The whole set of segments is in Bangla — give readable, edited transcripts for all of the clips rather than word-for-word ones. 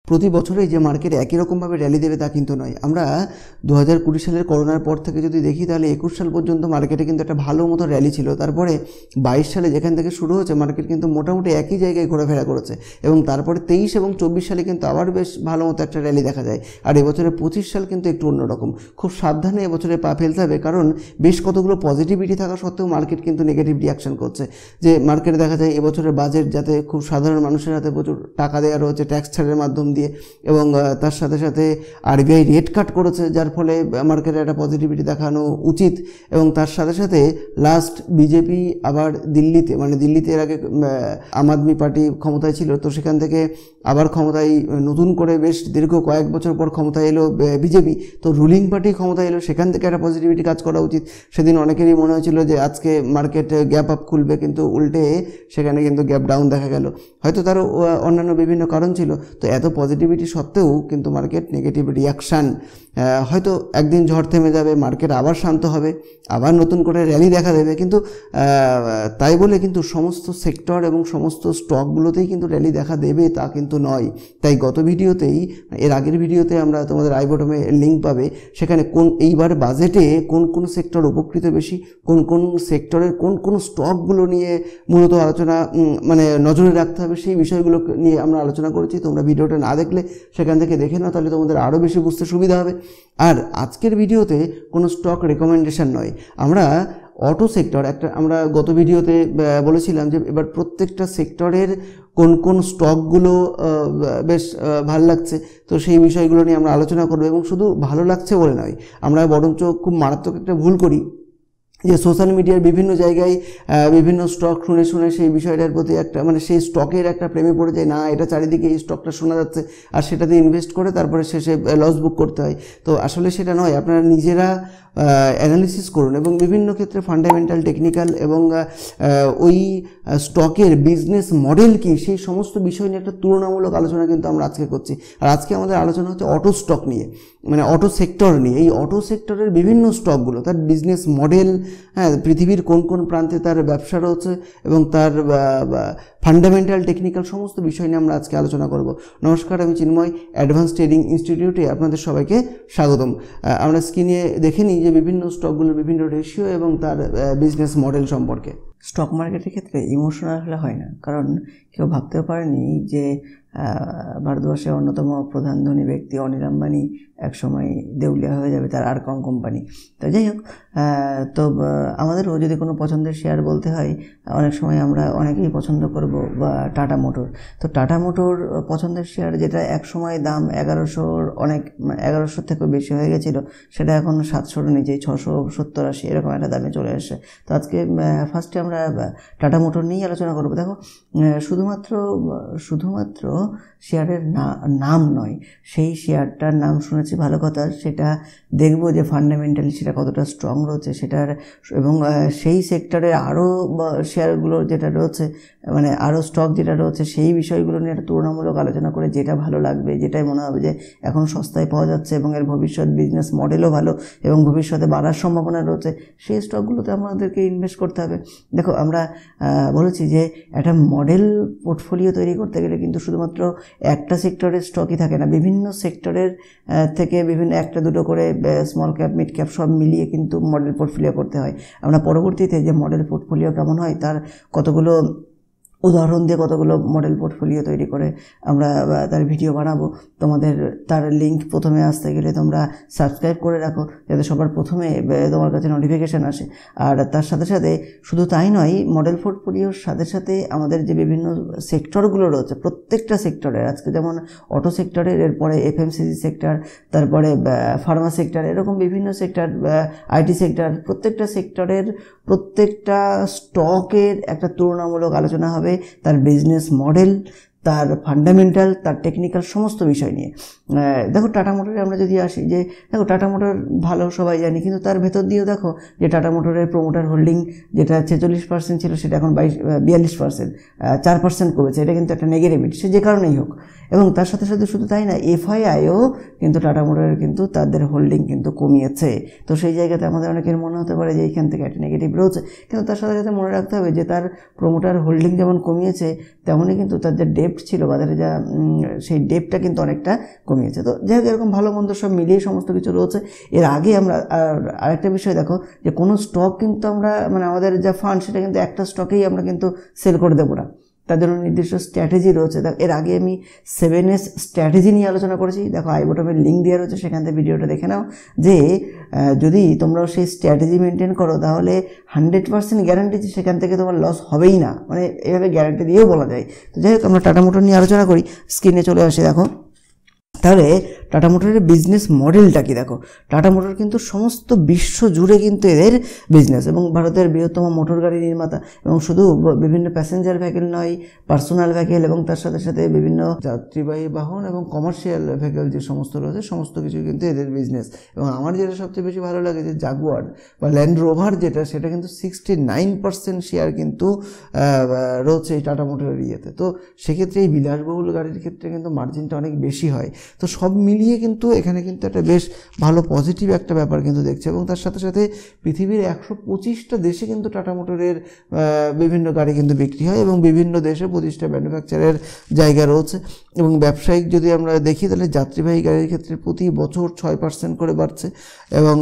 প্রতি বছরেই যে মার্কেট একই রকমভাবে র্যালি দেবে তা কিন্তু নয়। আমরা 2020 সালের করোনার পর থেকে যদি দেখি তাহলে 21 সাল পর্যন্ত মার্কেটে কিন্তু একটা ভালো মতো র্যালি ছিল। তারপরে 22 সালে যেখান থেকে শুরু হয়েছে মার্কেট কিন্তু মোটামুটি একই জায়গায় ঘোরাফেরা করেছে, এবং তারপরে 23 এবং 24 সালে কিন্তু আবার বেশ ভালো মতো একটা র্যালি দেখা যায়। আর এবছরে 25 সাল কিন্তু একটু অন্যরকম। খুব সাবধানে এবছরে পা ফেলতে হবে, কারণ বেশ কতগুলো পজিটিভিটি থাকা সত্ত্বেও মার্কেট কিন্তু নেগেটিভ রিয়াকশন করছে। যে মার্কেটে দেখা যায় এবছরের বাজেট যাতে খুব সাধারণ মানুষের হাতে প্রচুর টাকা দেওয়া রয়েছে ট্যাক্স ছাড়ের মাধ্যম দিয়ে, এবং তার সাথে সাথে আরবিআই রেট কাট করেছে, যার ফলে মার্কেটে একটা পজিটিভিটি দেখানো উচিত। এবং তার সাথে সাথে লাস্ট বিজেপি আবার দিল্লিতে, মানে দিল্লিতে এর আগে আম আদমি পার্টি ক্ষমতায় ছিল, তো সেখান থেকে আবার ক্ষমতায় নতুন করে বেশ দীর্ঘ কয়েক বছর পর ক্ষমতায় এলো বিজেপি, তো রুলিং পার্টি ক্ষমতায় এলো, সেখান থেকে একটা পজিটিভিটি কাজ করা উচিত। সেদিন অনেকেরই মনে হয়েছিল যে আজকে মার্কেট গ্যাপ আপ খুলবে, কিন্তু উল্টে সেখানে কিন্তু গ্যাপ ডাউন দেখা গেল। হয়তো তারও অন্যান্য বিভিন্ন কারণ ছিল। তো এত পজিটিভিটি সত্ত্বেও কিন্তু মার্কেট নেগেটিভ রিয়াকশান, হয়তো একদিন ঝড় থেমে যাবে, মার্কেট আবার শান্ত হবে, আবার নতুন করে র্যালি দেখা দেবে, কিন্তু তাই বলে কিন্তু সমস্ত সেক্টর এবং সমস্ত স্টকগুলোতেই কিন্তু র্যালি দেখা দেবে তা কিন্তু নয়। তাই গত ভিডিওতেই, এর আগের ভিডিওতে আমরা তোমাদের আই বটমে লিঙ্ক পাবে, সেখানে এইবার বাজেটে কোন সেক্টর উপকৃত বেশি, কোন সেক্টরের কোন স্টকগুলো নিয়ে মূলত আলোচনা মানে নজরে রাখতে হবে, সেই বিষয়গুলো নিয়ে আমরা আলোচনা করেছি। তোমরা ভিডিওটা না দেখলে সেখান থেকে দেখে নাও, তাহলে তোমাদের আরও বেশি বুঝতে সুবিধা হবে। আর আজকের ভিডিওতে কোনো স্টক রেকমেন্ডেশন নয়, আমরা অটো সেক্টর আমরা গত ভিডিওতে বলেছিলাম যে এবার প্রত্যেকটা সেক্টরের কোন স্টকগুলো বেশ ভালো লাগছে, তো সেই বিষয়গুলো নিয়ে আমরা আলোচনা করব। এবং শুধু ভালো লাগছে বলে নয়, আমরা বরঞ্চ খুব মারাত্মক একটা ভুল করি যে সোশ্যাল মিডিয়ার বিভিন্ন জায়গায় বিভিন্ন স্টক শুনে সেই বিষয়টার প্রতি একটা মানে সেই স্টকের একটা প্রেমে পড়ে যায়, না এটা চারিদিকে এই স্টকটা শোনা যাচ্ছে, আর সেটাতে ইনভেস্ট করে তারপরে শেষে লস বুক করতে হয়। তো আসলে সেটা নয়, আপনারা নিজেরা অ্যানালিসিস করুন এবং বিভিন্ন ক্ষেত্রে ফান্ডামেন্টাল, টেকনিক্যাল এবং ওই স্টকের বিজনেস মডেল কি, সেই সমস্ত বিষয় নিয়ে একটা তুলনামূলক আলোচনা কিন্তু আমরা আজকে করছি। আর আজকে আমাদের আলোচনা হচ্ছে অটো স্টক নিয়ে, মানে অটো সেক্টর নিয়ে। এই অটো সেক্টরের বিভিন্ন স্টকগুলো, তার বিজনেস মডেল, হ্যাঁ, পৃথিবীর কোন প্রান্তে তার ব্যবসা রয়েছে এবং তার ফান্ডামেন্টাল, টেকনিক্যাল সমস্ত বিষয় নিয়ে আমরা আজকে আলোচনা করব। নমস্কার, আমি চিন্ময়, অ্যাডভান্স ট্রেডিং ইনস্টিটিউটে আপনাদের সবাইকে স্বাগতম। আমরা স্ক্রিনে দেখে নিই যে বিভিন্ন স্টকগুলোর বিভিন্ন রেশিও এবং তার বিজনেস মডেল সম্পর্কে। স্টক মার্কেটের ক্ষেত্রে ইমোশনাল হলে হয় না, কারণ কেউ ভাবতেও পারেনি যে ভারতবর্ষের অন্যতম প্রধান ধনী ব্যক্তি অনিল আম্বানি একসময় দেউলিয়া হয়ে যাবে তার আরকম কোম্পানি। তো যাই হোক, তো আমাদেরও যদি কোনো পছন্দের শেয়ার বলতে হয়, অনেক সময় আমরা অনেকেই পছন্দ করব বা টাটা মোটর। তো টাটা মোটর পছন্দের শেয়ার, যেটা এক সময় দাম 1100 থেকেও বেশি হয়ে গেছিলো, সেটা এখন 700-র নিচে 670-80 এরকম একটা দামে চলে আসে। তো আজকে ফার্স্টে আমরা টাটা মোটর নিয়েই আলোচনা করবো। দেখো, শুধুমাত্র শেয়ারের নাম নয়, সেই শেয়ারটার নাম শুনেছি ভালো কথা, সেটা দেখব যে ফান্ডামেন্টালি সেটা কতটা স্ট্রং রয়েছে সেটার, এবং সেই সেক্টরের আরও শেয়ারগুলো যেটা রয়েছে, মানে আরও স্টক যেটা রয়েছে, সেই বিষয়গুলো নিয়ে একটা তুলনামূলক আলোচনা করে যেটা ভালো লাগবে, যেটাই মনে হবে যে এখন সস্তায় পাওয়া যাচ্ছে এবং এর ভবিষ্যৎ বিজনেস মডেলও ভালো এবং ভবিষ্যতে বাড়ার সম্ভাবনা রয়েছে, সেই স্টকগুলোতে আমাদেরকে ইনভেস্ট করতে হবে। দেখো, আমরা বলেছি যে একটা মডেল পোর্টফোলিও তৈরি করতে গেলে কিন্তু শুধুমাত্র একটা সেক্টরের স্টকই থাকে না, বিভিন্ন সেক্টরের থেকে বিভিন্ন একটা দুটো করে স্মল ক্যাপ, মিড ক্যাপ সব মিলিয়ে কিন্তু মডেল পোর্টফোলিও করতে হয়। আমরা পরবর্তীতে যে মডেল পোর্টফোলিও কেমন হয় তার কতগুলো উদাহরণ দিয়ে কতগুলো মডেল পোর্টফোলিও তৈরি করে আমরা তার ভিডিও বানাবো। তোমাদের তার লিঙ্ক প্রথমে আসতে গেলে তোমরা সাবস্ক্রাইব করে রাখো, যাতে সবার প্রথমে তোমার কাছে নোটিফিকেশান আসে। আর তার সাথে সাথে শুধু তাই নয়, মডেল পোর্টফোলিওর সাথে সাথে আমাদের যে বিভিন্ন সেক্টরগুলো রয়েছে, প্রত্যেকটা সেক্টরের, আজকে যেমন অটো সেক্টরের, এরপরে এফএমসিজি সেক্টর, তারপরে ফার্মা সেক্টর, এরকম বিভিন্ন সেক্টর, আইটি সেক্টর, প্রত্যেকটা সেক্টরের প্রত্যেকটা স্টকের একটা তুলনামূলক আলোচনা হবে, তার বিজনেস মডেল, তার ফান্ডামেন্টাল, তার টেকনিক্যাল সমস্ত বিষয় নিয়ে। দেখো, টাটা মোটরে আমরা যদি আসি, যে দেখো টাটা মোটর ভালো সবাই জানি, কিন্তু তার ভেতর দিয়েও দেখো যে টাটা মোটরের প্রোমোটার হোল্ডিং যেটা 46% ছিল সেটা এখন 42%, 4% কমেছে। এটা কিন্তু একটা নেগেটিভিটি, সে যে কারণেই হোক। এবং তার সাথে সাথে শুধু তাই না, এফআইআইও কিন্তু টাটা মোটরের কিন্তু তাদের হোল্ডিং কিন্তু কমিয়েছে। তো সেই জায়গাতে আমাদের অনেকের মনে হতে পারে যে এইখান থেকে একটা নেগেটিভ রয়েছে, কিন্তু তার সাথে সাথে মনে রাখতে হবে যে তার প্রোমোটার হোল্ডিং যেমন কমিয়েছে তেমনই কিন্তু তার যে ডেপ্ট ছিল বাজারে, যা সেই ডেপ্টটা কিন্তু অনেকটা কমিয়েছে। তো যাই হোক, এরকম ভালো মন্দ সব মিলিয়ে সমস্ত কিছু রয়েছে। এর আগে আমরা আরেকটা বিষয় দেখো যে কোনো স্টক কিন্তু আমরা মানে আমাদের যা ফান্ড সেটা কিন্তু একটা স্টকেই আমরা কিন্তু সেল করে দেবো না, তার জন্য নির্দিষ্ট স্ট্র্যাটেজি রয়েছে। এর আগে আমি 7S স্ট্র্যাটেজি নিয়ে আলোচনা করেছি, দেখো আই বটমের লিঙ্ক দেওয়া রয়েছে, সেখান থেকে ভিডিওটা দেখে নাও যে যদি তোমরাও সেই স্ট্র্যাটেজি মেনটেন করো তাহলে 100% গ্যারান্টি যে সেখান থেকে তোমার লস হবেই না, মানে এভাবে গ্যারান্টি দিয়েও বলা যায়। তো যাই হোক, আমরা টাটা মোটর নিয়ে আলোচনা করি। স্ক্রিনে চলে আসে দেখো, তাহলে টাটা মোটরের বিজনেস মডেলটা কি দেখো। টাটা মোটর কিন্তু সমস্ত বিশ্ব জুড়ে কিন্তু এদের বিজনেস, এবং ভারতের বৃহত্তম মোটর গাড়ি নির্মাতা, এবং শুধু বিভিন্ন প্যাসেঞ্জার ভেহিকেল নয়, পার্সোনাল ভেহিকেল এবং তার সাথে সাথে বিভিন্ন যাত্রীবাহী বাহন এবং কমার্শিয়াল ভেহিকেল যে সমস্ত রয়েছে সমস্ত কিছু কিন্তু এদের বিজনেস। এবং আমার যেটা সবচেয়ে বেশি ভালো লাগে যে জাগুয়ার বা ল্যান্ড রোভার যেটা, সেটা কিন্তু 69% শেয়ার কিন্তু রয়েছে এই টাটা মোটরের ইয়েতে। তো সেক্ষেত্রে এই বিলাসবহুল গাড়ির ক্ষেত্রে কিন্তু মার্জিনটা অনেক বেশি হয়। তো সব মিলিয়ে কিন্তু এখানে কিন্তু একটা বেশ ভালো পজিটিভ একটা ব্যাপার কিন্তু দেখছে। এবং তার সাথে সাথে পৃথিবীর 125টা দেশে কিন্তু টাটা মোটরের বিভিন্ন গাড়ি কিন্তু বিক্রি হয়, এবং বিভিন্ন দেশে 25টা ম্যানুফ্যাকচারের জায়গা রয়েছে। এবং ব্যবসায়িক যদি আমরা দেখি তাহলে যাত্রীবাহী গাড়ির ক্ষেত্রে প্রতি বছর 6% করে বাড়ছে, এবং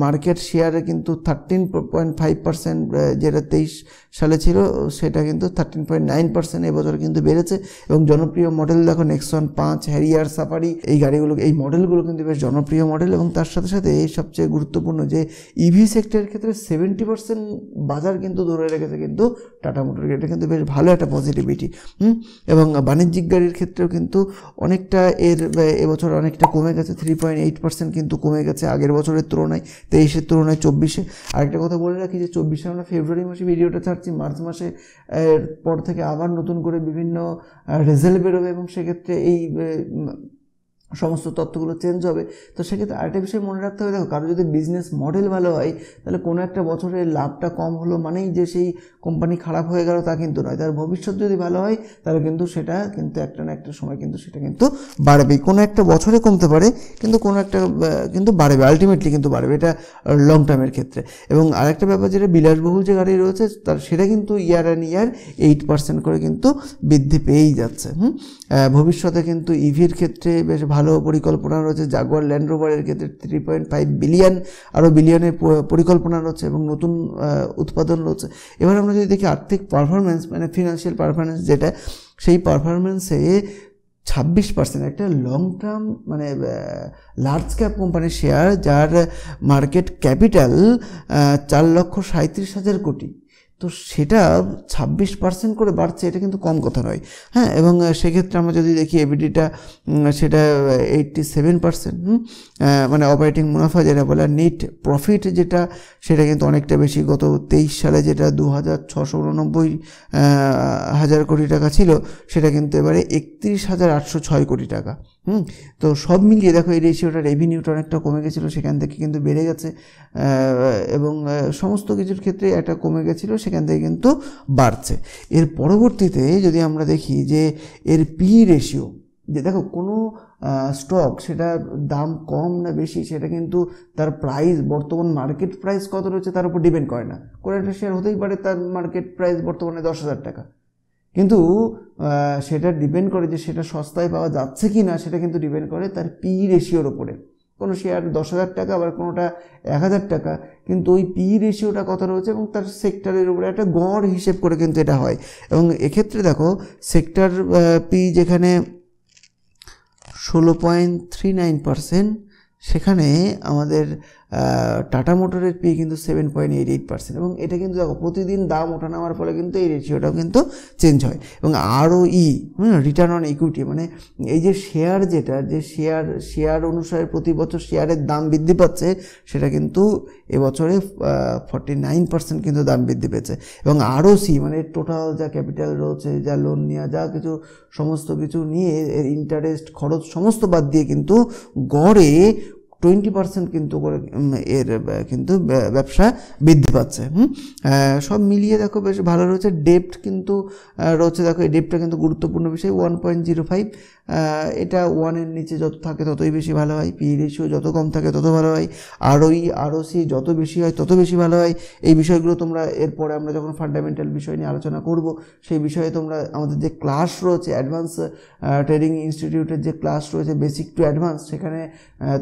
মার্কেট শেয়ারে কিন্তু 13.5%, যেটা 23 সালে ছিল সেটা কিন্তু 13.9% এবছর কিন্তু বেড়েছে। এবং জনপ্রিয় মডেল দেখো নেক্সন 5, হ্যারিয়ার, সাফারি, এই গাড়িগুলো, এই মডেলগুলো কিন্তু বেশ জনপ্রিয় মডেল। এবং তার সাথে সাথে এই সবচেয়ে গুরুত্বপূর্ণ যে ইভি সেক্টরের ক্ষেত্রে 70% বাজার কিন্তু ধরে রেখেছে কিন্তু টাটা মোটর, এটা কিন্তু বেশ ভালো একটা পজিটিভিটি। এবং বাণিজ্যিক গাড়ির ক্ষেত্রেও কিন্তু অনেকটা এবছর অনেকটা কমে গেছে, 3.8% কিন্তু কমে গেছে আগের বছরের তুলনায়, 23-এর তুলনায় 24-এ। আরেকটা কথা বলে রাখি যে 24-এ আমরা ফেব্রুয়ারি মাসে ভিডিওটা ছাড়ছি, মার্চ মাসে পর থেকে আবার নতুন করে বিভিন্ন রেজাল্ট বেরোবে, এবং সেক্ষেত্রে এই সমস্ত তথ্যগুলো চেঞ্জ হবে। তো সেক্ষেত্রে আরেকটা বিষয় মনে রাখতে হবে, দেখো কারো যদি বিজনেস মডেল ভালো হয় তাহলে কোনো একটা বছরে লাভটা কম হলো মানেই যে সেই কোম্পানি খারাপ হয়ে গেল তা কিন্তু নয়। তার ভবিষ্যৎ যদি ভালো হয় তাহলে কিন্তু সেটা কিন্তু একটা না একটা সময় কিন্তু সেটা কিন্তু বাড়বেই। কোনো একটা বছরে কমতে পারে কিন্তু কোনো একটা কিন্তু বাড়বে, আলটিমেটলি কিন্তু বাড়বে, এটা লং টার্মের ক্ষেত্রে। এবং আরেকটা ব্যাপার যেটা বিলাসবহুল যে গাড়ি রয়েছে তার সেটা কিন্তু ইয়ার অ্যান্ড ইয়ার 8% করে কিন্তু বৃদ্ধি পেয়েই যাচ্ছে। ভবিষ্যতে কিন্তু ইভির ক্ষেত্রে বেশ ভালো পরিকল্পনা রয়েছে। জাগুয়ার ল্যান্ড রোভারের ক্ষেত্রে 3.5 বিলিয়ন আরও বিলিয়নের পরিকল্পনা রয়েছে এবং নতুন উৎপাদন রয়েছে। এবার আমরা যদি দেখি আর্থিক পারফরমেন্স, মানে ফিনান্সিয়াল পারফরমেন্স যেটা, সেই পারফরমেন্সে 26% একটা লং টার্ম মানে লার্জ ক্যাপ কোম্পানির শেয়ার, যার মার্কেট ক্যাপিটাল 4,37,000 কোটি, তো সেটা 26% করে বাড়ছে, এটা কিন্তু কম কথা নয়। হ্যাঁ, এবং সেক্ষেত্রে আমরা যদি দেখি এবিডিটা সেটা 87%, মানে অপারেটিং মুনাফা যেটা বলে, নেট প্রফিট যেটা সেটা কিন্তু অনেকটা বেশি। গত 23 সালে যেটা 2,689,000 কোটি টাকা ছিল সেটা কিন্তু এবারে 31,806 কোটি টাকা। তো সব মিলিয়ে দেখো এই রেশিওটা, রেভিনিউটা অনেকটা কমে গেছিলো, সেখান থেকে কিন্তু বেড়ে গেছে, এবং সমস্ত কিছুর ক্ষেত্রে একটা কমে গেছিলো সেখান থেকে কিন্তু বাড়ছে। এর পরবর্তীতে যদি আমরা দেখি যে এর পি রেশিও, যে দেখো কোনো স্টক সেটা দাম কম না বেশি সেটা কিন্তু তার প্রাইস, বর্তমান মার্কেট প্রাইস কত রয়েছে তার উপর ডিপেন্ড করে না। কোনো একটা শেয়ার হতেই পারে তার মার্কেট প্রাইস বর্তমানে 10,000 টাকা, কিন্তু সেটা ডিপেন্ড করে যে সেটা সস্তায় পাওয়া যাচ্ছে কি না, সেটা কিন্তু ডিপেন্ড করে তার পি রেশিওর ওপরে। কোনো শেয়ার 10,000 টাকা, আবার কোনোটা 1,000 টাকা, কিন্তু ওই পি রেশিওটা কত রয়েছে এবং তার সেক্টরের উপরে একটা গড় হিসেব করে কিন্তু এটা হয়। এবং এক্ষেত্রে দেখো সেক্টর পি যেখানে 16.39%, সেখানে আমাদের টাটা মোটরের পি কিন্তু 7.88%। এবং এটা কিন্তু দেখো প্রতিদিন দাম ওঠা নামার ফলে কিন্তু এই রেশিওটাও কিন্তু চেঞ্জ হয়। এবং ROE, রিটার্ন অন ইকুইটি, মানে এই যে শেয়ার যেটা, যে শেয়ার অনুসারে প্রতি বছর শেয়ারের দাম বৃদ্ধি পাচ্ছে, সেটা কিন্তু এবছরে 49% কিন্তু দাম বৃদ্ধি পেয়েছে। এবং ROC, মানে টোটাল যা ক্যাপিটাল রয়েছে, যা লোন নেওয়া, যা কিছু সমস্ত কিছু নিয়ে এর ইন্টারেস্ট খরচ সমস্ত বাদ দিয়ে কিন্তু গড়ে 20% কিন্তু করে এর কিন্তু ব্যবসা বৃদ্ধি পাচ্ছে। সব মিলিয়ে দেখো বেশ ভালো রয়েছে। ডেপ্ট কিন্তু রয়েছে, দেখো এই ডেপ্টটা কিন্তু গুরুত্বপূর্ণ বিষয়, 1.05 এটা 1-এর নিচে যত থাকে ততই বেশি ভালো হয়, পি রেশিও যত কম থাকে তত ভালো হয়, আরওই আরওসি যত বেশি হয় তত বেশি ভালো হয়। এই বিষয়গুলো তোমরা এরপরে আমরা যখন ফান্ডামেন্টাল বিষয় নিয়ে আলোচনা করব সেই বিষয়ে তোমরা আমাদের যে ক্লাস রয়েছে অ্যাডভান্স ট্রেডিং ইনস্টিটিউটের যে ক্লাস রয়েছে বেসিক টু অ্যাডভান্স, সেখানে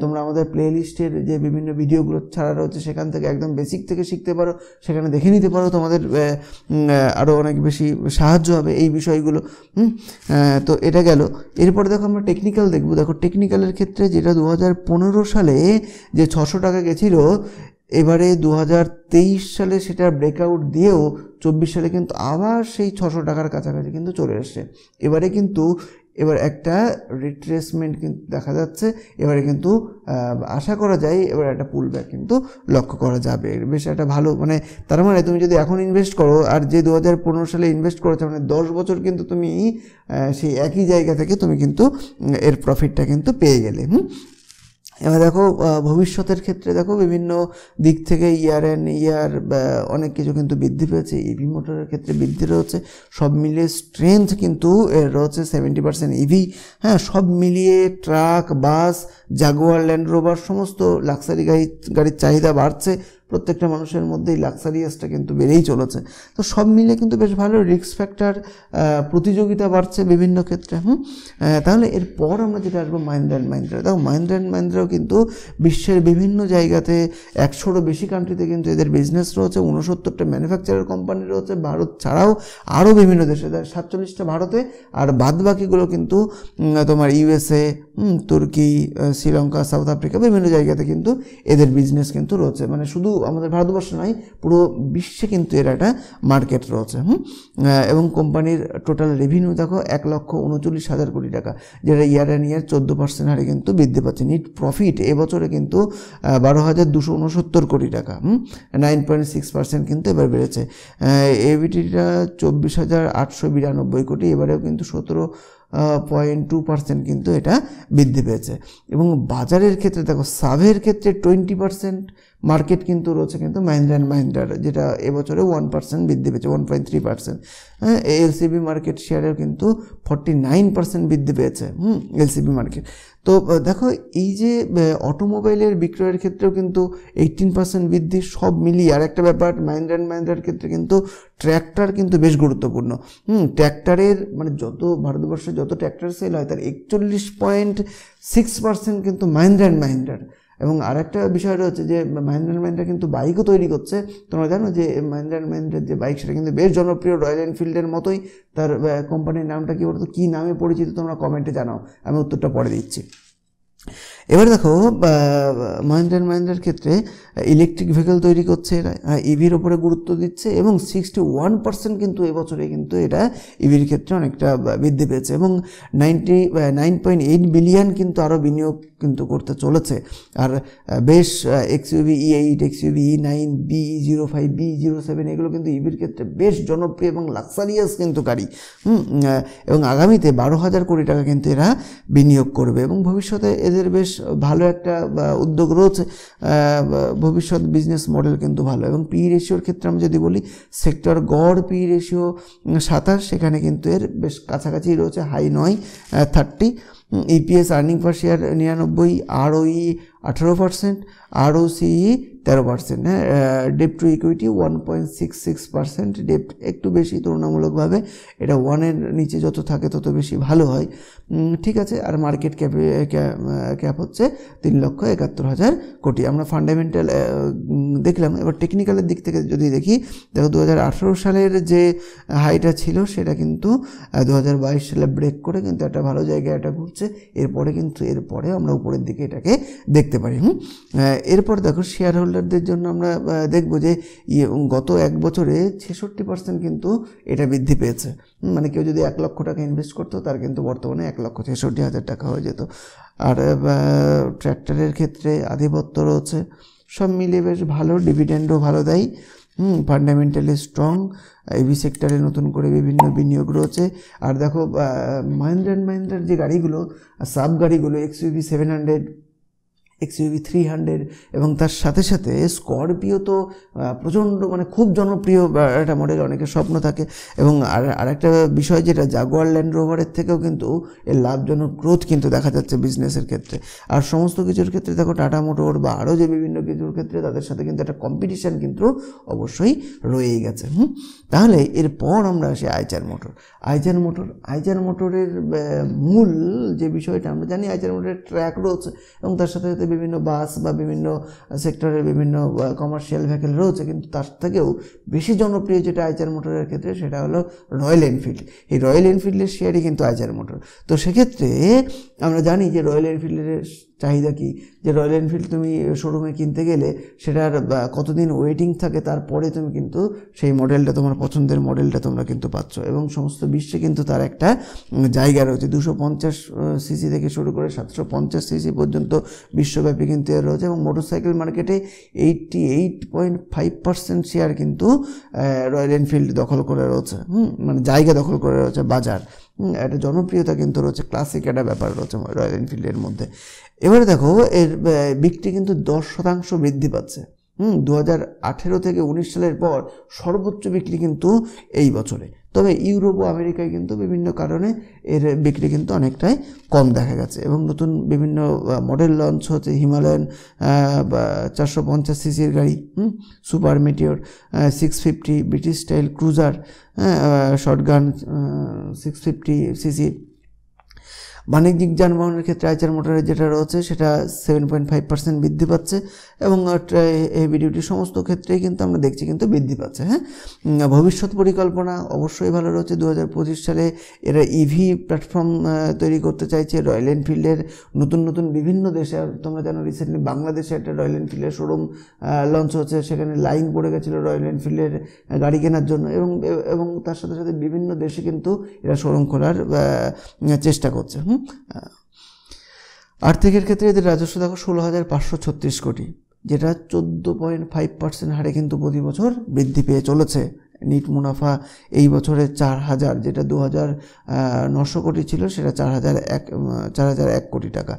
তোমরা আমাদের প্লে লিস্টের যে বিভিন্ন ভিডিওগুলো ছাড়া রয়েছে সেখান থেকে একদম বেসিক থেকে শিখতে পারো, সেখানে দেখে নিতে পারো, তোমাদের আরও অনেক বেশি সাহায্য হবে এই বিষয়গুলো। তো এটা গেল। এরপরে দেখো আমরা টেকনিক্যাল দেখব। দেখো টেকনিক্যালের ক্ষেত্রে যেটা 2015 সালে যে 600 টাকা গেছিলো, এবারে 2023 সালে সেটা ব্রেকআউট দিয়েও 24 সালে কিন্তু আবার সেই 600 টাকার কাছাকাছি কিন্তু চলে এসছে। এবারে কিন্তু এবার একটা রিট্রেসমেন্ট কিন্তু দেখা যাচ্ছে, এবারে কিন্তু আশা করা যায় এবার একটা পুল ব্যাক কিন্তু লক্ষ্য করা যাবে। বেশ একটা ভালো, মানে তার মানে তুমি যদি এখন ইনভেস্ট করো আর যে 2015 সালে ইনভেস্ট করেছো, মানে 10 বছর কিন্তু তুমি সেই একই জায়গা থেকে তুমি কিন্তু এর প্রফিটটা কিন্তু পেয়ে গেলে। এবার দেখো ভবিষ্যতের ক্ষেত্রে দেখো বিভিন্ন দিক থেকে ইয়ার অ্যান্ড ইয়ার অনেক কিছু কিন্তু বৃদ্ধি পেয়েছে। ইভি মোটরের ক্ষেত্রে বৃদ্ধি রয়েছে, সব মিলিয়ে স্ট্রেংথ কিন্তু এর রয়েছে 70% ইভি। হ্যাঁ, সব মিলিয়ে ট্রাক, বাস, জাগুয়ার, ল্যান্ড রোভার সমস্ত লাক্সারি গাড়ির চাহিদা বাড়ছে। প্রত্যেকটা মানুষের মধ্যেই লাক্সারিয়াসটা কিন্তু বেড়েই চলেছে। তো সব মিলে কিন্তু বেশ ভালো রিস্ক ফ্যাক্টর, প্রতিযোগিতা বাড়ছে বিভিন্ন ক্ষেত্রে। তাহলে এরপর আমরা যেটা আসবো মাহিন্দ্রা অ্যান্ড মাহিন্দ্রা। দেখো মাহিন্দ্রা অ্যান্ড মাহিন্দ্রাও কিন্তু বিশ্বের বিভিন্ন জায়গাতে 100রও বেশি কান্ট্রিতে কিন্তু এদের বিজনেস রয়েছে, 69টা ম্যানুফ্যাকচারার কোম্পানি রয়েছে ভারত ছাড়াও আরও বিভিন্ন দেশে, 47টা ভারতে, আর বাদ বাকিগুলো কিন্তু তোমার ইউএসএ, তুর্কি, শ্রীলঙ্কা, সাউথ আফ্রিকা বিভিন্ন জায়গাতে কিন্তু এদের বিজনেস কিন্তু রয়েছে। মানে শুধু আমাদের ভারতবর্ষ নয়, পুরো বিশ্বে কিন্তু এর একটা মার্কেট রয়েছে। এবং কোম্পানির টোটাল রেভিনিউ দেখো 1,39,000 কোটি টাকা, যেটা ইয়ার অ্যান্ড ইয়ার 14% হারে কিন্তু বৃদ্ধি পাচ্ছে। নিট প্রফিট এবছরে কিন্তু 12,269 কোটি টাকা, 9.6% কিন্তু এবার বেড়েছে। এবিটিটা 24,892 কোটি, এবারেও কিন্তু 17.2% কিন্তু এটা বৃদ্ধি পেয়েছে। এবং বাজারের ক্ষেত্রে দেখো সাভের ক্ষেত্রে 20% মার্কেট কিন্তু রয়েছে কিন্তু মাহিন্দ্রা অ্যান্ড মাহিন্দ্রার, যেটা এবছরে 1% বৃদ্ধি পেয়েছে, 1.3%। এলসিবি মার্কেট শেয়ারেও কিন্তু 49% বৃদ্ধি পেয়েছে এলসিবি মার্কেট। তো দেখো এই যে অটোমোবাইলের বিক্রয়ের ক্ষেত্রেও কিন্তু 18% বৃদ্ধি, সব মিলিয়ে। আর একটা ব্যাপার মাহিন্দ্রা অ্যান্ড মাহিন্দ্রার ক্ষেত্রে কিন্তু ট্র্যাক্টর কিন্তু বেশ গুরুত্বপূর্ণ। ট্র্যাক্টরের মানে যত ভারতবর্ষে যত ট্র্যাক্টর সেল হয় তার 41.6% কিন্তু মাহিন্দ্রা অ্যান্ড মাহিন্দ্রার। এবং আরেকটা বিষয় রয়েছে যে মাহিন্দ্রা অ্যান্ড মাহিন্দ্রা কিন্তু বাইকও তৈরি করছে। তোমরা জানো যে মাহিন্দ্রা অ্যান্ড মাহিন্দ্রার যে বাইক সেটা কিন্তু বেশ জনপ্রিয়, রয়্যাল এনফিল্ডের মতোই। তার কোম্পানির নামটা কী বলতো, কী নামে পরিচিত তোমরা কমেন্টে জানাও, আমি উত্তরটা পরে দিচ্ছি। এবার দেখো মাহিন্দ্রা অ্যান্ড মাহিন্দ্রার ক্ষেত্রে ইলেকট্রিক ভেহিকল তৈরি করছে এরা, ইভির ওপরে গুরুত্ব দিচ্ছে, এবং 61% কিন্তু এবছরে কিন্তু এটা ইভির ক্ষেত্রে অনেকটা বৃদ্ধি পেয়েছে। এবং 9.8 বিলিয়ন কিন্তু আরও বিনিয়োগ কিন্তু করতে চলেছে। আর বেশ XUV E8, XUV E9, BE05, BE07 এগুলো কিন্তু ইভির ক্ষেত্রে বেশ জনপ্রিয় এবং লাক্সারিয়াস কিন্তু গাড়ি। এবং আগামীতে 12,000 কোটি টাকা কিন্তু এরা বিনিয়োগ করবে, এবং ভবিষ্যতে এদের বেশ ভালো একটা উদ্যোগ রয়েছে। ভবিষ্যৎ বিজনেস মডেল কিন্তু ভালো। এবং পি রেশিওর ক্ষেত্রে আমি যদি বলি, সেক্টর গড় পি রেশিও 27, সেখানে কিন্তু এর বেশ কাছাকাছি রয়েছে, হাই নয়, 30। EPS earning per share 99, ROE 18%, ROCE 13%। Debt to equity 1.66%, debt একটু বেশি তুলনামূলকভাবে, এটা 1-এর নিচে যত থাকে তত বেশি ভালো হয়। ঠিক আছে। আর মার্কেট ক্যাপ হচ্ছে 3,71,000 কোটি। আমরা ফান্ডামেন্টাল দেখলাম। এবার টেকনিক্যালের দিক থেকে যদি দেখি, দেখো 2018 সালের যে হাইটা ছিল সেটা কিন্তু 2022 সালে ব্রেক করে কিন্তু একটা ভালো জায়গায় এটা ঘুরছে। এরপরে আমরা উপরের দিকে এটাকে দেখতে পারি। এরপর দেখো শেয়ার হোল্ডারদের জন্য আমরা দেখব যে গত এক বছরে 66% কিন্তু এটা বৃদ্ধি পেয়েছে। মানে কেউ যদি 1 লক্ষ টাকা ইনভেস্ট করতো, তার কিন্তু বর্তমানে 1,66,000 টাকা হয়ে যেত। আর ট্র্যাক্টরের ক্ষেত্রে আধিপত্য রয়েছে। সব মিলিয়ে বেশ ভালো, ডিভিডেন্ডও ভালো দেয়, ফান্ডামেন্টালি স্ট্রং। ইভি সেক্টরে নতুন করে বিভিন্ন বিনিয়োগ রয়েছে। আর দেখো মাহিন্দ্রা অ্যান্ড মাহিন্দ্রার যে গাড়িগুলো, সাব গাড়িগুলো, এক্সইউভি 700, XUV 300 এবং তার সাথে সাথে স্করপিও তো প্রচণ্ড মানে খুব জনপ্রিয় একটা মডেল, অনেকের স্বপ্ন থাকে। এবং আরেকটা বিষয় যেটা জাগুয়ার ল্যান্ড রোভারের থেকেও কিন্তু এর লাভজনক গ্রোথ কিন্তু দেখা যাচ্ছে বিজনেসের ক্ষেত্রে। আর সমস্ত কিছুর ক্ষেত্রে দেখো টাটা মোটর বা আরও যে বিভিন্ন কিছুর ক্ষেত্রে তাদের সাথে কিন্তু একটা কম্পিটিশান কিন্তু অবশ্যই রয়েই গেছে। তাহলে এরপর আমরা আসি আইচার মোটর। আইচার মোটরের মূল যে বিষয়টা আমরা জানি, আইচার মোটরের ট্র্যাক রয়েছে এবং তার সাথে সাথে বিভিন্ন বাস বা বিভিন্ন সেক্টরের বিভিন্ন কমার্শিয়াল ভেহিকেল রয়েছে, কিন্তু তার থেকেও বেশি জনপ্রিয় যেটা আইচার মোটরের ক্ষেত্রে সেটা হলো রয়্যাল এনফিল্ড। এই রয়্যাল এনফিল্ডের শেয়ারই কিন্তু আইচার মোটর। তো সেক্ষেত্রে আমরা জানি যে রয়্যাল এনফিল্ডের চাহিদা কি, যে রয়্যাল এনফিল্ড তুমি শোরুমে কিনতে গেলে সেটার কতদিন ওয়েটিং থাকে, তারপরে তুমি কিন্তু সেই মডেলটা তোমার পছন্দের মডেলটা তোমরা কিন্তু পাচ্ছ। এবং সমস্ত বিশ্বে কিন্তু তার একটা জায়গা রয়েছে, 250 সিসি থেকে শুরু করে 750 সিসি পর্যন্ত বিশ্বব্যাপী কিন্তু এর রয়েছে। এবং মোটরসাইকেল মার্কেটে 88.5% শেয়ার কিন্তু রয়্যাল এনফিল্ড দখল করে রয়েছে, মানে জায়গা দখল করে রয়েছে বাজার। একটা জনপ্রিয়তা কিন্তু রয়েছে, ক্লাসিক একটা ব্যাপার রয়েছে রয়্যাল এনফিল্ডের মধ্যে। এবারে দেখো এর বিক্রি কিন্তু 10% বৃদ্ধি পাচ্ছে। 2018 থেকে 19 সালের পর সর্বোচ্চ বিক্রি কিন্তু এই বছরে। তবে ইউরোপ ও আমেরিকায় কিন্তু বিভিন্ন কারণে এর বিক্রি কিন্তু অনেকটাই কম দেখা গেছে। এবং নতুন বিভিন্ন মডেল লঞ্চ হচ্ছে, হিমালয়ান 450 সিসির গাড়ি, super meteor 650, British style cruiser, shotgun 650 CC. বাণিজ্যিক যানবাহনের ক্ষেত্রে আইচার মোটরের যেটা রয়েছে সেটা 7.5% বৃদ্ধি পাচ্ছে এবং হেভি ডিউটি সমস্ত ক্ষেত্রেই কিন্তু আমরা দেখছি কিন্তু বৃদ্ধি পাচ্ছে। ভবিষ্যৎ পরিকল্পনা অবশ্যই ভালো রয়েছে। 2025 সালে এরা ইভি প্ল্যাটফর্ম তৈরি করতে চাইছে। রয়্যাল এনফিল্ডের নতুন বিভিন্ন দেশে, তোমরা জানো রিসেন্টলি বাংলাদেশে একটা রয়্যাল এনফিল্ডের শোরুম লঞ্চ হচ্ছে, সেখানে লাইন পড়ে গেছিলো রয়্যাল এনফিল্ডের গাড়ি কেনার জন্য। এবং তার সাথে সাথে বিভিন্ন দেশে কিন্তু এরা শোরুম খোলার চেষ্টা করছে। আর্থিকের ক্ষেত্রে এদের রাজস্ব দেখো 16,536 কোটি, যেটা 14.5% হারে কিন্তু প্রতি বছর বৃদ্ধি পেয়ে চলেছে। নিট মুনাফা এই বছরে 4,000, যেটা 2,900 কোটি ছিল, সেটা 4,001 কোটি টাকা,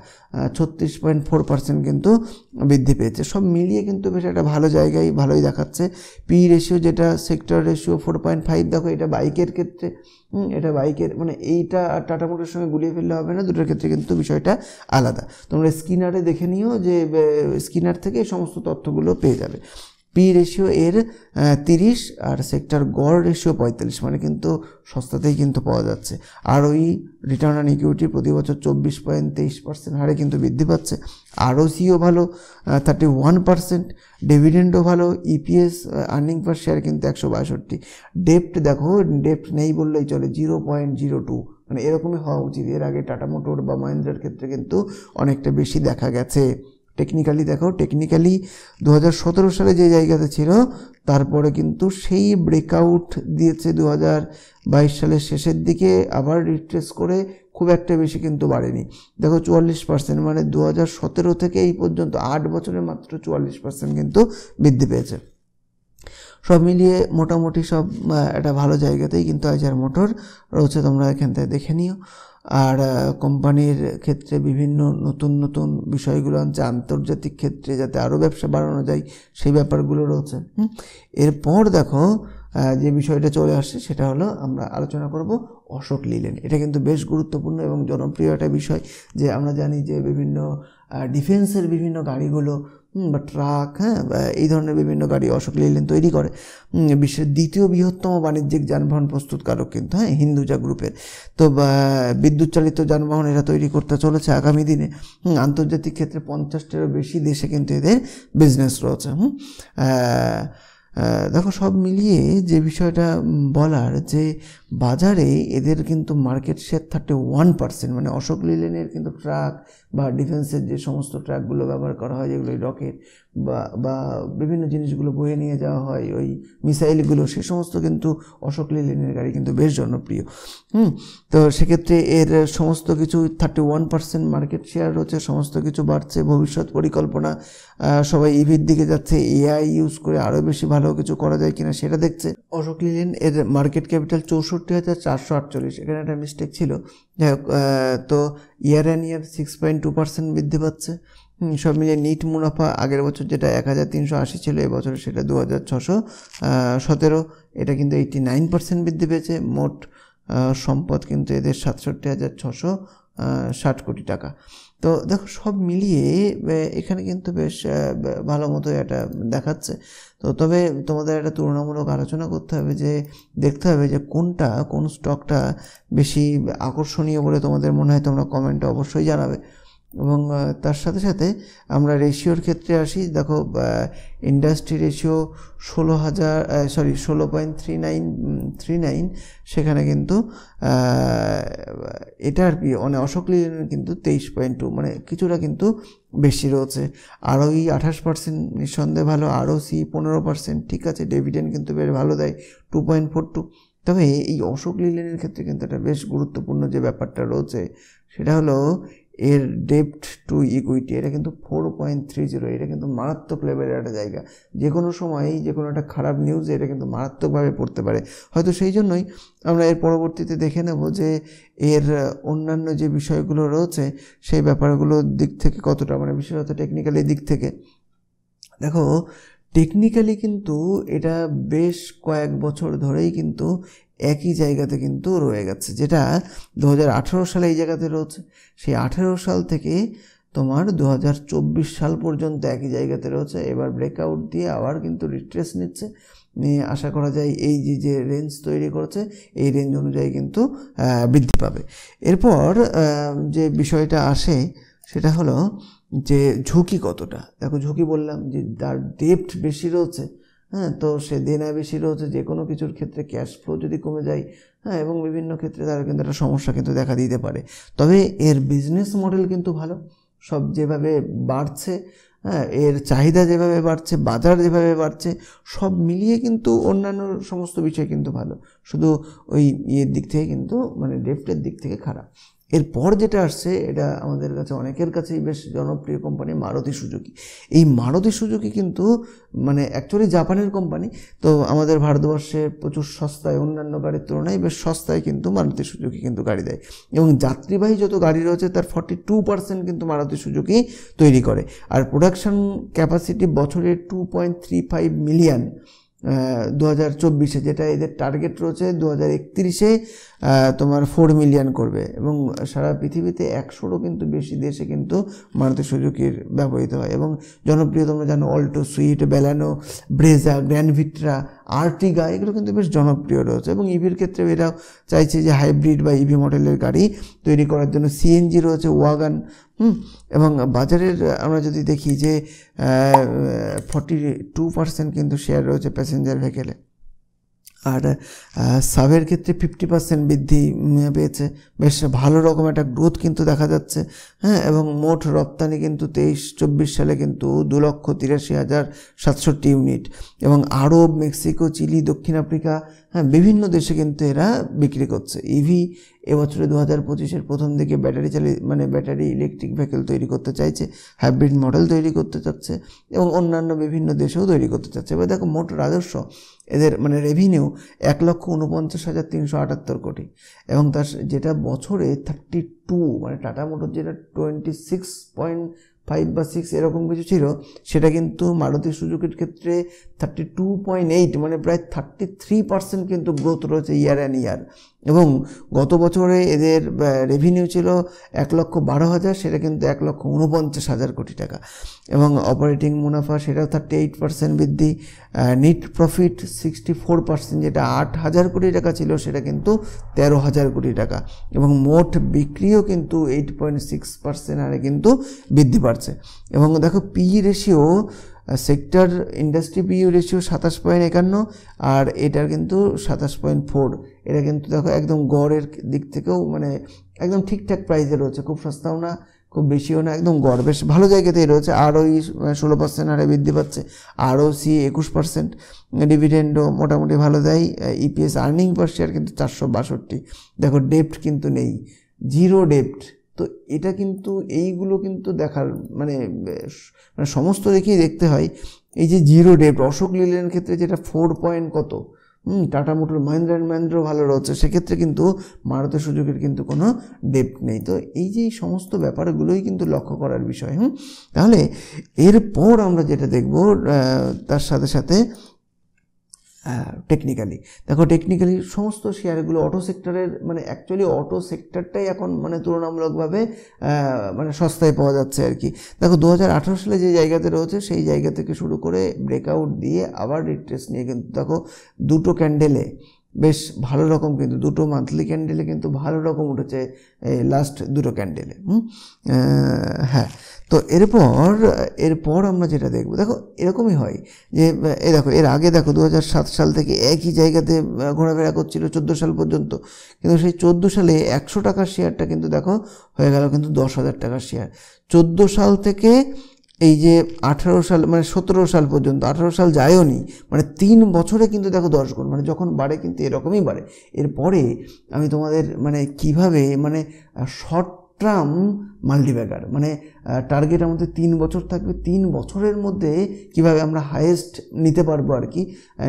36.4% কিন্তু বৃদ্ধি পেয়েছে। সব মিলিয়ে কিন্তু বেশ একটা ভালো জায়গায় ভালোই দেখাচ্ছে। পি রেশিও যেটা সেক্টর রেশিও 4.5, দেখো এটা বাইকের ক্ষেত্রে, এটা বাইকের মানে এইটা আর টাটা মোটরের সঙ্গে গুলিয়ে ফেললে হবে না, দুটোর ক্ষেত্রে কিন্তু বিষয়টা আলাদা। তোমরা স্ক্যানারে দেখে নিও, যে স্ক্যানার থেকে এই সমস্ত তথ্যগুলো পেয়ে যাবে। পি রেশিও এর 30 আর সেক্টর গড় রেশিও 45, মানে কিন্তু সস্তাতেই কিন্তু পাওয়া যাচ্ছে। আর ওই রিটার্ন অন ইকুইটি প্রতি বছর 24.23% হারে কিন্তু বৃদ্ধি পাচ্ছে। আরওসিও ভালো 31%, ডিভিডেন্ডও ভালো, ইপিএস আর্নিং পার শেয়ার কিন্তু 162। ডেপ্ট দেখো, ডেপ্ট নেই বললেই চলে, 0.02, মানে এরকমই হওয়া উচিত। এর আগে টাটা মোটর বা মহিন্দ্রার ক্ষেত্রে কিন্তু অনেকটা বেশি দেখা গেছে। টেকনিক্যালি দেখো, টেকনিক্যালি 2017 সালে যে জায়গাতে ছিল, তারপরে কিন্তু সেই ব্রেকআউট দিয়েছে 2022 সালের শেষের দিকে, আবার রিট্রেস করে খুব একটা বেশি কিন্তু বাড়েনি। দেখো 44%, মানে 2017 থেকে এই পর্যন্ত 8 বছরে মাত্র 44% কিন্তু বৃদ্ধি পেয়েছে। সব মিলিয়ে মোটামুটি সব একটা ভালো জায়গাতেই কিন্তু আইচার মোটর রয়েছে, তোমরা এখান থেকে দেখে নিও। আর কোম্পানির ক্ষেত্রে বিভিন্ন নতুন বিষয়গুলো আনছে, আন্তর্জাতিক ক্ষেত্রে যাতে আরও ব্যবসা বাড়ানো যায় সেই ব্যাপারগুলো রয়েছে। এরপর দেখো যে বিষয়টা চলে আসছে সেটা হলো আমরা আলোচনা করব অশোক লেল্যান্ড। এটা কিন্তু বেশ গুরুত্বপূর্ণ এবং জনপ্রিয় একটা বিষয়, যে আমরা জানি যে বিভিন্ন ডিফেন্সের বিভিন্ন গাড়িগুলো বা ট্রাক, এই ধরনের বিভিন্ন গাড়ি অশোক লেল্যান্ড তৈরি করে। বিশ্বের দ্বিতীয় বৃহত্তম বাণিজ্যিক যানবাহন প্রস্তুতকারক কিন্তু, হিন্দুজা গ্রুপের। তো বিদ্যুৎ চালিত যানবাহন এরা তৈরি করতে চলেছে আগামী দিনে। আন্তর্জাতিক ক্ষেত্রে 50টারও বেশি দেশে কিন্তু এদের বিজনেস রয়েছে। দেখো সব মিলিয়ে যে বিষয়টা বলার, যে বাজারে এদের কিন্তু মার্কেট শেয়ার 31%, মানে অশোক লেল্যান্ডের কিন্তু ট্রাক বা ডিফেন্সের যে সমস্ত ট্রাকগুলো ব্যবহার করা হয়, যেগুলো রকেট বা বিভিন্ন জিনিসগুলো বয়ে নিয়ে যাওয়া হয়, ওই মিসাইলগুলো, সে সমস্ত কিন্তু অশোক লেল্যান্ডের গাড়ি কিন্তু বেশ জনপ্রিয়। তো সেক্ষেত্রে এর সমস্ত কিছু 31% মার্কেট শেয়ার রয়েছে, সমস্ত কিছু বাড়ছে। ভবিষ্যৎ পরিকল্পনা, সবাই ইভির দিকে যাচ্ছে, এআই ইউজ করে আরও বেশি ভালো কিছু করা যায় কিনা সেটা দেখছে। অশোক লেল্যান্ড এর মার্কেট ক্যাপিটাল 64,448, এখানে একটা মিস্টেক ছিল, যাই হোক। তো ইয়ার অ্যান্ড ইয়ার 6.2% বৃদ্ধি পাচ্ছে। সব মিলিয়ে নিট মুনাফা আগের বছর যেটা 1380 ছিল, এবছর সেটা 2617, এটা কিন্তু 89% বৃদ্ধি পেয়েছে। মোট সম্পদ কিন্তু এদের 67,660 কোটি টাকা। তো দেখো সব মিলিয়ে এখানে কিন্তু বেশ ভালো মতো এটা দেখাচ্ছে। তো তবে তোমাদের একটা তুলনামূলক আলোচনা করতে হবে, যে দেখতে হবে যে কোন স্টকটা বেশি আকর্ষণীয় বলে তোমাদের মনে হয়, তোমরা কমেন্টে অবশ্যই জানাবে। এবং তার সাথে সাথে আমরা রেশিওর ক্ষেত্রে আসি। দেখো ইন্ডাস্ট্রি রেশিও 16.39, সেখানে কিন্তু এটার মানে অশোক লেল্যান্ডের কিন্তু 23.2, মানে কিছুটা কিন্তু বেশি রয়েছে। ROE 28%, নিঃসন্দেহে ভালো। ROC 15%, ঠিক আছে। ডিভিডেন্ড কিন্তু বেশ ভালো দেয়, 2.42। তবে এই অশোক লেল্যান্ডের ক্ষেত্রে কিন্তু একটা বেশ গুরুত্বপূর্ণ যে ব্যাপারটা রয়েছে, সেটা হলো এর ডেপ্ট টু ইকুইটি, এটা কিন্তু 4.30। এটা কিন্তু মারাত্মক লেভেলের একটা জায়গা। যে কোনো সময় যে কোনো একটা খারাপ নিউজ এটা কিন্তু মারাত্মকভাবে পড়তে পারে। হয়তো সেই জন্যই আমরা এর পরবর্তীতে দেখে নেব যে এর অন্যান্য যে বিষয়গুলো রয়েছে সেই ব্যাপারগুলোর দিক থেকে কতটা, মানে বিশেষত টেকনিক্যালি দিক থেকে। দেখো টেকনিক্যালি কিন্তু এটা বেশ কয়েক বছর ধরেই কিন্তু একই জায়গাতে কিন্তু রয়ে গেছে, যেটা 2018 সালে এই জায়গাতে রয়েছে। সেই 18 সাল থেকে তোমার 2024 সাল পর্যন্ত একই জায়গাতে রয়েছে। এবার ব্রেকআউট দিয়ে আবার কিন্তু রিট্রেস নিচ্ছে। আশা করা যায় এই যে রেঞ্জ তৈরি করেছে এই রেঞ্জ অনুযায়ী কিন্তু বৃদ্ধি পাবে। এরপর যে বিষয়টা আসে সেটা হলো যে ঝুঁকি কতটা। দেখো ঝুঁকি বললাম যে তার ডেপ্ট বেশি রয়েছে, হ্যাঁ, তো সে দেনা বেশি রয়েছে। যে কোনো কিছুর ক্ষেত্রে ক্যাশ ফ্লো যদি কমে যায়, হ্যাঁ, এবং বিভিন্ন ক্ষেত্রে তার কিন্তু একটা সমস্যা কিন্তু দেখা দিতে পারে। তবে এর বিজনেস মডেল কিন্তু ভালো, সব যেভাবে বাড়ছে, হ্যাঁ, এর চাহিদা যেভাবে বাড়ছে, বাজার যেভাবে বাড়ছে, সব মিলিয়ে কিন্তু অন্যান্য সমস্ত বিষয় কিন্তু ভালো। শুধু ওই ইয়ের দিক থেকে কিন্তু, মানে ডেপ্টের দিক থেকে খারাপ। এরপর যেটা আসছে, এটা আমাদের কাছে অনেকের কাছেই বেশ জনপ্রিয় কোম্পানি, মারুতি সুজুকি। এই মারুতি সুজুকি কিন্তু মানে অ্যাকচুয়ালি জাপানের কোম্পানি, তো আমাদের ভারতবর্ষে প্রচুর সস্তায়, অন্যান্য গাড়ির তুলনায় বেশ সস্তায় কিন্তু মারুতি সুজুকি কিন্তু গাড়ি দেয়। এবং যাত্রীবাহী যত গাড়ি রয়েছে তার 42% কিন্তু মারুতি সুজুকি তৈরি করে। আর প্রোডাকশন ক্যাপাসিটি বছরে 2.35 মিলিয়ন 2024-এ, যেটা এদের টার্গেট রয়েছে 2031-এ তোমার 4 মিলিয়ন করবে। এবং সারা পৃথিবীতে 100-রও কিন্তু বেশি দেশে কিন্তু মারুতি সুজুকির ব্যবহৃত হয়। এবং জনপ্রিয় তোমরা জানো, Alto, sweet, বেলানো, Brezza, grand ভিট্রা, Ertiga, এগুলো কিন্তু বেশ জনপ্রিয় রয়েছে। এবং ইভির ক্ষেত্রে এরাও চাইছে যে হাইব্রিড বা ইভি মডেলের গাড়ি তৈরি করার জন্য। সিএনজি রয়েছে, ওয়াগান, এবং বাজারের আমরা যদি দেখি যে 42% কিন্তু শেয়ার রয়েছে প্যাসেঞ্জার ভেহিকেলে। আর সাবের ক্ষেত্রে 50% বৃদ্ধি পেয়েছে, বেশ ভালো রকম একটা গ্রোথ কিন্তু দেখা যাচ্ছে, হ্যাঁ। এবং মোট রপ্তানি কিন্তু 23-24 সালে কিন্তু 2,83,067 ইউনিট। এবং আরব, মেক্সিকো, চিলি, দক্ষিণ আফ্রিকা, হ্যাঁ, বিভিন্ন দেশে কিন্তু এরা বিক্রি করছে। ইভি এবছরে 2025-এর প্রথম দিকে ব্যাটারি ইলেকট্রিক ভেহিকেল তৈরি করতে চাইছে, হাইব্রিড মডেল তৈরি করতে চাচ্ছে, এবং অন্যান্য বিভিন্ন দেশেও তৈরি করতে চাচ্ছে। এবার দেখো মোট রাজস্ব এদের, মানে রেভিনিউ 1,49,378 কোটি। এবং তার যেটা বছরে 32, মানে টাটা মোটর যেটা 26.5 বা 6 এরকম কিছু ছিল, সেটা কিন্তু মারুতি সুজুকির ক্ষেত্রে 32.8, মানে প্রায় 33% কিন্তু গ্রোথ রয়েছে ইয়ার অ্যান্ড ইয়ার। এবং গত বছরে এদের রেভিনিউ ছিল 1,12,000, সেটা কিন্তু 1,49,000 কোটি টাকা। এবং অপারেটিং মুনাফা সেটাও 38% বৃদ্ধি। নেট প্রফিট 64%, যেটা 8,000 কোটি টাকা ছিল সেটা কিন্তু 13,000 কোটি টাকা। এবং মোট বিক্রিও কিন্তু 8.6% হারে কিন্তু বৃদ্ধি পাচ্ছে। এবং দেখো PE ratio, sector industry PU ratio 27.51, আর এটার কিন্তু 27.4। এটা কিন্তু দেখো একদম গড়ের দিক থেকেও মানে একদম ঠিকঠাক প্রাইসে রয়েছে, খুব সস্তাও না, খুব বেশিও না, একদম গড় বেশ ভালো জায়গাতেই রয়েছে। ROE 16% হারে বৃদ্ধি পাচ্ছে, ROC 21%, ডিভিডেন্ডও মোটামুটি ভালো দেয়। EPS, আর্নিং পার শেয়ার কিন্তু 462। দেখো ডেপ্ট কিন্তু নেই, জিরো ডেপ্ট। তো এটা কিন্তু এইগুলো কিন্তু দেখার মানে সমস্ত দেখেই দেখতে হয়। এই যে জিরো ডেপ্ট, অশোক লেল্যান্ডের ক্ষেত্রে যেটা 4 পয়েন্ট কত, tata motor, Mahindra and Mahindra ভালো রয়েছে, সেক্ষেত্রে কিন্তু মারুতি সুজুকির কিন্তু কোনো ডেপ্ট নেই। তো এই যে সমস্ত ব্যাপারগুলোই কিন্তু লক্ষ্য করার বিষয়। তাহলে এরপর আমরা যেটা দেখব তার সাথে সাথে টেকনিক্যালি দেখো, টেকনিক্যালি সমস্ত শেয়ারগুলো অটো সেক্টরের, মানে অ্যাকচুয়ালি অটো সেক্টরটাই এখন মানে তুলনামূলকভাবে মানে সস্তায় পাওয়া যাচ্ছে আর কি। দেখো 2018 সালে যে জায়গাতে রয়েছে সেই জায়গা থেকে শুরু করে ব্রেকআউট দিয়ে আবার রিট্রেস নিয়ে কিন্তু দেখো দুটো ক্যান্ডেলে বেশ ভালো রকম, কিন্তু দুটো মান্থলি ক্যান্ডেলে কিন্তু ভালো রকম উঠেছে এই লাস্ট দুটো ক্যান্ডেলে। হ্যাঁ, তো এরপর আমরা যেটা দেখব, দেখো এরকমই হয় যে দেখো এর আগে দেখো 2007 সাল থেকে একই জায়গাতে ঘোরাফেরা করছিল 14 সাল পর্যন্ত, কিন্তু সেই 14 সালে 100 টাকার শেয়ারটা কিন্তু দেখো হয়ে গেল কিন্তু 10,000 টাকার শেয়ার। 14 সাল থেকে এই যে 18 সাল মানে 17 সাল পর্যন্ত, 18 সাল যায়ও নি, মানে 3 বছরে কিন্তু দেখো 10 গুণ, মানে যখন বাড়ে কিন্তু এরকমই বাড়ে। এরপরে আমি তোমাদের মানে কিভাবে মানে শর্ট টার্ম মাল্টিব্যাগার, মানে টার্গেট আমাদের 3 বছর থাকবে, 3 বছরের মধ্যে কিভাবে আমরা হাইয়েস্ট নিতে পারবো আর কি,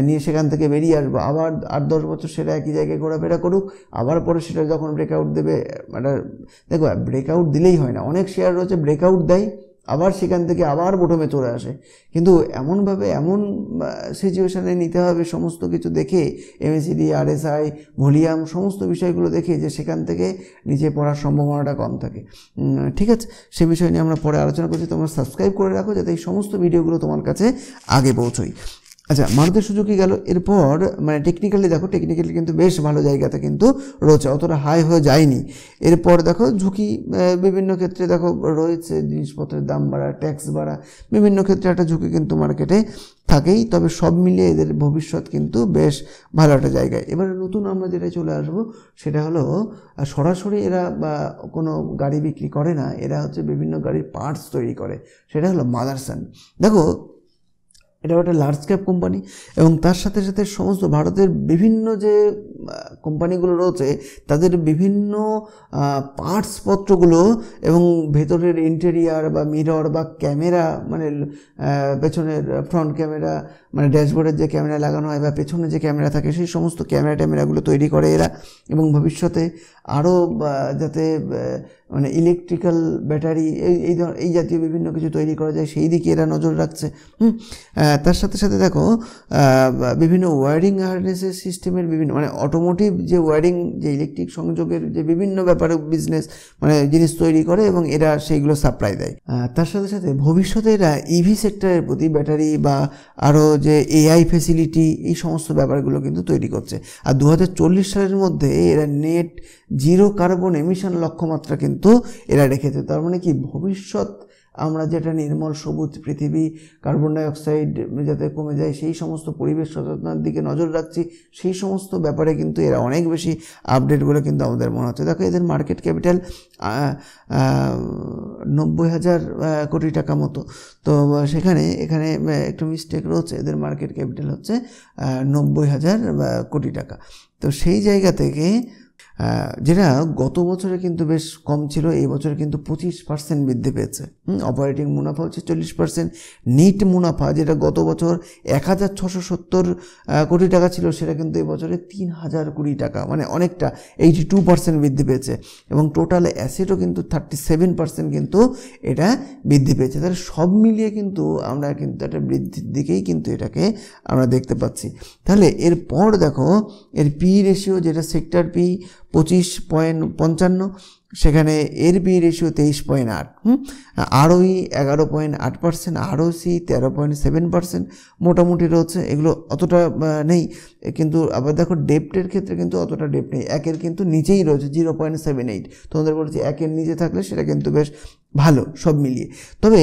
নিয়ে সেখান থেকে বেরিয়ে আসবো, আবার 8-10 বছর সেটা একই জায়গায় ঘোরাফেরা করুক, আবার পরে সেটা যখন ব্রেকআউট দেবে, মানে দেখো ব্রেকআউট দিলেই হয় না, অনেক শেয়ার রয়েছে ব্রেকআউট দেয় আবার সেখান থেকে আবার বটমে চলে আসে, কিন্তু এমনভাবে এমন সিচুয়েশানে নিতে হবে সমস্ত কিছু দেখে, এমএসিডি, আরএসআই, ভলিউম সমস্ত বিষয়গুলো দেখে যে সেখান থেকে নিচে পড়ার সম্ভাবনাটা কম থাকে। ঠিক আছে, সে বিষয় নিয়ে আমরা পরে আলোচনা করছি। তোমরা সাবস্ক্রাইব করে রাখো যাতে এই সমস্ত ভিডিওগুলো তোমার কাছে আগে পৌঁছয়। আচ্ছা, মারুতি সুজুকি গেল। এরপর মানে টেকনিক্যালি দেখো, টেকনিক্যালি কিন্তু বেশ ভালো জায়গাতে কিন্তু রয়েছে, অতটা হাই হয়ে যায়নি। এরপর দেখো ঝুঁকি বিভিন্ন ক্ষেত্রে দেখো রয়েছে, জিনিসপত্রের দাম বাড়া, ট্যাক্স বাড়া, বিভিন্ন ক্ষেত্রে একটা ঝুঁকি কিন্তু মার্কেটে থাকেই, তবে সব মিলিয়ে এদের ভবিষ্যৎ কিন্তু বেশ ভালো একটা জায়গায়। এবার নতুন আমরা যেটা চলে আসবো সেটা হলো সরাসরি এরা কোনো গাড়ি বিক্রি করে না, এরা হচ্ছে বিভিন্ন গাড়ির পার্টস তৈরি করে, সেটা হলো মাদারসান। দেখো এটা একটা লার্জ ক্যাপ কোম্পানি, এবং তার সাথে সাথে সমস্ত ভারতের বিভিন্ন যে কোম্পানিগুলো রয়েছে তাদের বিভিন্ন পার্টসপত্রগুলো এবং ভেতরের ইন্টেরিয়ার বা মিরর বা ক্যামেরা, মানে পেছনের ফ্রন্ট ক্যামেরা, মানে ড্যাশবোর্ডের যে ক্যামেরা লাগানো হয় বা পেছনে যে ক্যামেরা থাকে সেই সমস্ত ট্যামেরাগুলো তৈরি করে এরা, এবং ভবিষ্যতে আরও যাতে মানে ইলেকট্রিক্যাল ব্যাটারি এই জাতীয় বিভিন্ন কিছু তৈরি করা যায় সেই দিকে এরা নজর রাখছে। তার সাথে সাথে দেখো বিভিন্ন ওয়্যারিং হার্নেসের সিস্টেমের বিভিন্ন মানে অটোমোটিভ যে ওয়্যারিং, যে ইলেকট্রিক সংযোগের যে বিভিন্ন ব্যাপারে বিজনেস মানে জিনিস তৈরি করে এবং এরা সেইগুলো সাপ্লাই দেয়। তার সাথে সাথে ভবিষ্যতে এরা ইভি সেক্টরের প্রতি ব্যাটারি বা আরও যে এআই ফেসিলিটি এই সমস্ত ব্যাপারগুলো কিন্তু তৈরি করছে। আর 2040 সালের মধ্যে এরা নেট জিরো কার্বন এমিশন লক্ষ্যমাত্রা কিন্তু এরা রেখেছে। তার মানে কি ভবিষ্যৎ আমরা যেটা নির্মল সবুজ পৃথিবী, কার্বন ডাইঅক্সাইড যাতে কমে যায় সেই সমস্ত পরিবেশ সচেতনার দিকে নজর রাখছি, সেই সমস্ত ব্যাপারে কিন্তু এরা অনেক বেশি আপডেট বলে কিন্তু আমাদের মনে হচ্ছে। দেখো এদের মার্কেট ক্যাপিটাল 90,000 কোটি টাকা মতো, তো এখানে একটু মিস্টেক রয়েছে, এদের মার্কেট ক্যাপিটাল হচ্ছে 90,000 কোটি টাকা। তো সেই জায়গা থেকে যেটা গত বছরে কিন্তু বেশ কম ছিল, এই বছরে কিন্তু 25% বৃদ্ধি পেয়েছে। অপারেটিং মুনাফা হচ্ছে 40%, নিট মুনাফা যেটা গত বছর 1,670 কোটি টাকা ছিল সেটা কিন্তু এই বছরে 3,000 কোটি টাকা, মানে অনেকটা 82% বৃদ্ধি পেয়েছে, এবং টোটাল অ্যাসেটও কিন্তু 37% কিন্তু এটা বৃদ্ধি পেয়েছে। তাহলে সব মিলিয়ে কিন্তু আমরা কিন্তু একটা বৃদ্ধির দিকেই কিন্তু এটাকে আমরা দেখতে পাচ্ছি। তাহলে এরপর দেখো এর পি রেশিও, যেটা সেক্টর পি 25.55, সেখানে এর পি রেশিও 23.8, আরওই 11.8%, আরওসি 13.7% মোটামুটি রয়েছে। এগুলো অতটা নেই, কিন্তু আবার দেখো ডেপ্টের ক্ষেত্রে কিন্তু অতটা ডেপ্ট নেই, একের কিন্তু নিচেই রয়েছে 0.78। তোমাদের বলছি একের নিচে থাকলে সেটা কিন্তু বেশ ভালো সব মিলিয়ে। তবে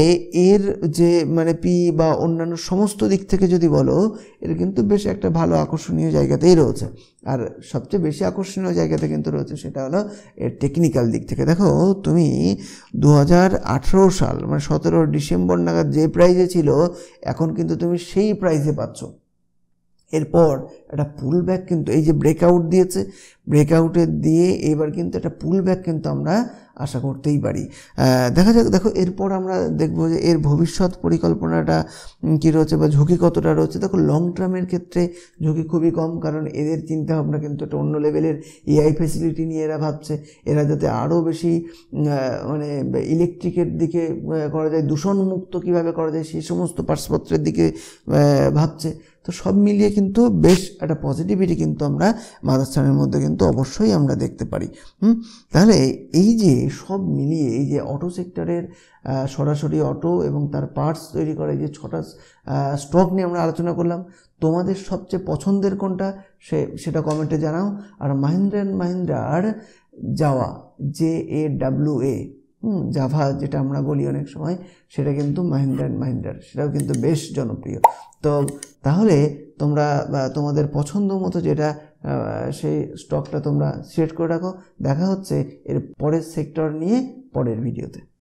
এর যে মানে পি বা অন্যান্য সমস্ত দিক থেকে যদি বলো, এর কিন্তু বেশ একটা ভালো আকর্ষণীয় জায়গাতেই রয়েছে। আর সবচেয়ে বেশি আকর্ষণীয় জায়গাতে কিন্তু রয়েছে সেটা হলো এর টেকনিক্যাল দিক থেকে। দেখো তুমি 2018 সাল মানে 17 ডিসেম্বর নাগাদ যে প্রাইসে ছিল, এখন কিন্তু তুমি সেই প্রাইসে পাচ্ছ। এরপর একটা পুল ব্যাক কিন্তু এই যে ব্রেকআউট দিয়েছে, ব্রেকআউটে দিয়ে এবার কিন্তু একটা পুল ব্যাক কিন্তু আমরা আশা করতেই পারি। দেখা যাক, দেখো এরপর আমরা দেখব যে এর ভবিষ্যৎ পরিকল্পনাটা কী রয়েছে বা ঝুঁকি কতটা রয়েছে। দেখো লং টার্মের ক্ষেত্রে ঝুঁকি খুবই কম, কারণ এদের চিন্তাভাবনা কিন্তু একটা অন্য লেভেলের এআই ফেসিলিটি নিয়ে এরা ভাবছে। এরা যাতে আরও বেশি মানে ইলেকট্রিকের দিকে করা যায়, দূষণমুক্ত কীভাবে করা যায় সেই সমস্ত পার্সপত্রের দিকে ভাবছে। তো সব মিলিয়ে কিন্তু বেশ একটা পজিটিভিটি কিন্তু আমরা মাদারসানের মধ্যে কিন্তু অবশ্যই আমরা দেখতে পারি। তাহলে এই যে সব মিলিয়ে এই যে অটো সেক্টরের সরাসরি অটো এবং তার পার্টস তৈরি করে যে 6টা স্টক নিয়ে আমরা আলোচনা করলাম, তোমাদের সবচেয়ে পছন্দের কোনটা সেটা কমেন্টে জানাও। আর মাহিন্দ্রা অ্যান্ড মাহিন্দ্রার জাভা, JAWA, জাভা যেটা আমরা বলি অনেক সময়, সেটা কিন্তু মাহিন্দ্রা অ্যান্ড মাহিন্দ্রার, সেটাও কিন্তু বেশ জনপ্রিয়। তো তাহলে তোমরা তোমাদের পছন্দ মতো যেটা সেই স্টকটা তোমরা সিলেক্ট করে রাখো। দেখা হচ্ছে এর পরের সেক্টর নিয়ে পরের ভিডিওতে।